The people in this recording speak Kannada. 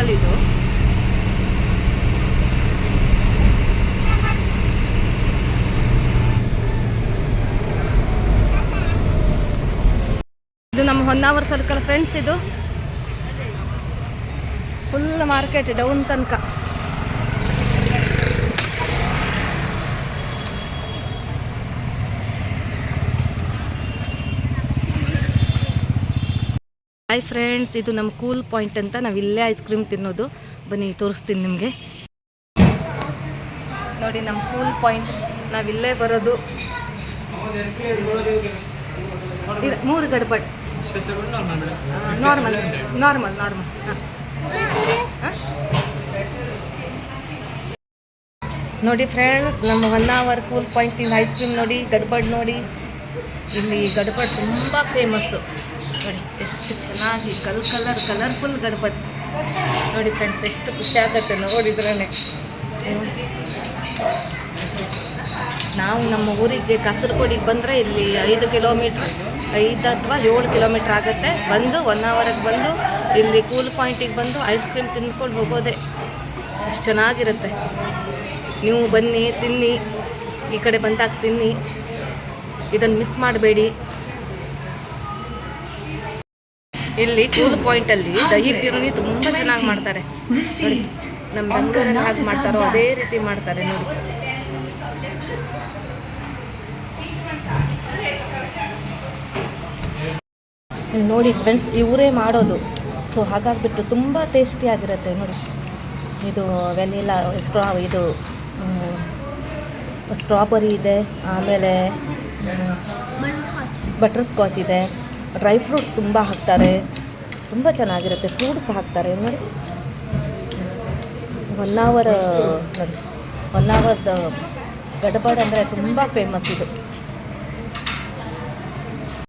ಸರ್ಕಲ್ ಇದು. ಇದು ನಮ್ಮ ಹೊನ್ನಾವರ ಸರ್ಕಲ್ ಫ್ರೆಂಡ್ಸ್. ಇದು ಫುಲ್ ಮಾರ್ಕೆಟ್ ಡೌನ್ ತನಕ. ಹಾಯ್ ಫ್ರೆಂಡ್ಸ್, ಇದು ನಮ್ಮ ಕೂಲ್ ಪಾಯಿಂಟ್ ಅಂತ. ನಾವಿಲ್ಲೇ ಐಸ್ ಕ್ರೀಮ್ ತಿನ್ನೋದು. ಬನ್ನಿ ತೋರಿಸ್ತೀನಿ ನಿಮಗೆ. ನೋಡಿ ನಮ್ಮ ಕೂಲ್ ಪಾಯಿಂಟ್, ನಾವಿಲ್ಲೇ ಬರೋದು. 3 ಗಡ್ಬಡ್ ನಾರ್ಮಲ್ ನಾರ್ಮಲ್ ನಾರ್ಮಲ್. ನೋಡಿ ಫ್ರೆಂಡ್ಸ್, ನಮ್ಮ ಹೊನ್ನಾವರ್ ಕೂಲ್ ಪಾಯಿಂಟಿನ ಐಸ್ ಕ್ರೀಮ್ ನೋಡಿ. ಗಡ್ಬಡ್ ನೋಡಿ, ಇಲ್ಲಿ ಗಡ್ಬಡ್ ತುಂಬ ಫೇಮಸ್ಸು. ನೋಡಿ ಎಷ್ಟು ಚೆನ್ನಾಗಿ ಕಲರ್ಫುಲ್ ಗಡ್ಬಡ್ ನೋಡಿ ಫ್ರೆಂಡ್ಸ್. ಎಷ್ಟು ಖುಷಿ ಆಗುತ್ತೆ ನೋಡಿದ್ರೇ. ನಾವು ನಮ್ಮ ಊರಿಗೆ ಕಾಸರಗೋಡಿಗೆ ಬಂದರೆ ಇಲ್ಲಿ 5 ಕಿಲೋಮೀಟ್ರ್ 5 ಅಥವಾ 7 ಕಿಲೋಮೀಟ್ರ್ ಆಗುತ್ತೆ. ಬಂದು 1 ಅವರ್ಗೆ ಬಂದು ಇಲ್ಲಿ ಕೂಲ್ ಪಾಯಿಂಟಿಗೆ ಬಂದು ಐಸ್ ಕ್ರೀಮ್ ತಿಂದ್ಕೊಂಡು ಹೋಗೋದೆ. ಎಷ್ಟು ಚೆನ್ನಾಗಿರುತ್ತೆ. ನೀವು ಬನ್ನಿ, ತಿನ್ನಿ, ಈ ಕಡೆ ಬಂದಾಗ ತಿನ್ನಿ, ಇದನ್ನು ಮಿಸ್ ಮಾಡಬೇಡಿ. ಇಲ್ಲಿ ಕೂಲ್ ಪಾಯಿಂಟಲ್ಲಿ ದಹಿ ಬಿರಿಯಾನಿ ತುಂಬ ಚೆನ್ನಾಗಿ ಮಾಡ್ತಾರೆ ನೋಡಿ. ನಮ್ಮ ಬೆಂಗಳೂರಲ್ಲಿ ಹಾಗೆ ಮಾಡ್ತಾರೋ ಅದೇ ರೀತಿ ಮಾಡ್ತಾರೆ ನೋಡಿ. ನೋಡಿ ಫ್ರೆಂಡ್ಸ್, ಇವರೇ ಮಾಡೋದು. ಸೊ ಹಾಗಾಗಿಬಿಟ್ಟು ತುಂಬ ಟೇಸ್ಟಿಯಾಗಿರುತ್ತೆ ನೋಡಿ. ಇದು ವೆನಿಲಾ ಇದು ಸ್ಟ್ರಾಬೆರಿ ಇದೆ, ಆಮೇಲೆ ಬಟರ್ ಸ್ಕಾಚ್ ಇದೆ, ಡ್ರೈ ಫ್ರೂಟ್ಸ್ ತುಂಬ ಹಾಕ್ತಾರೆ. ತುಂಬ ಚೆನ್ನಾಗಿರುತ್ತೆ. ಫ್ರೂಟ್ಸ್ ಹಾಕ್ತಾರೆ ನೋಡಿ. ಹೊನ್ನಾವರದ ಗಡ್ಬಡ್ ಅಂದರೆ ತುಂಬ ಫೇಮಸ್ ಇದು.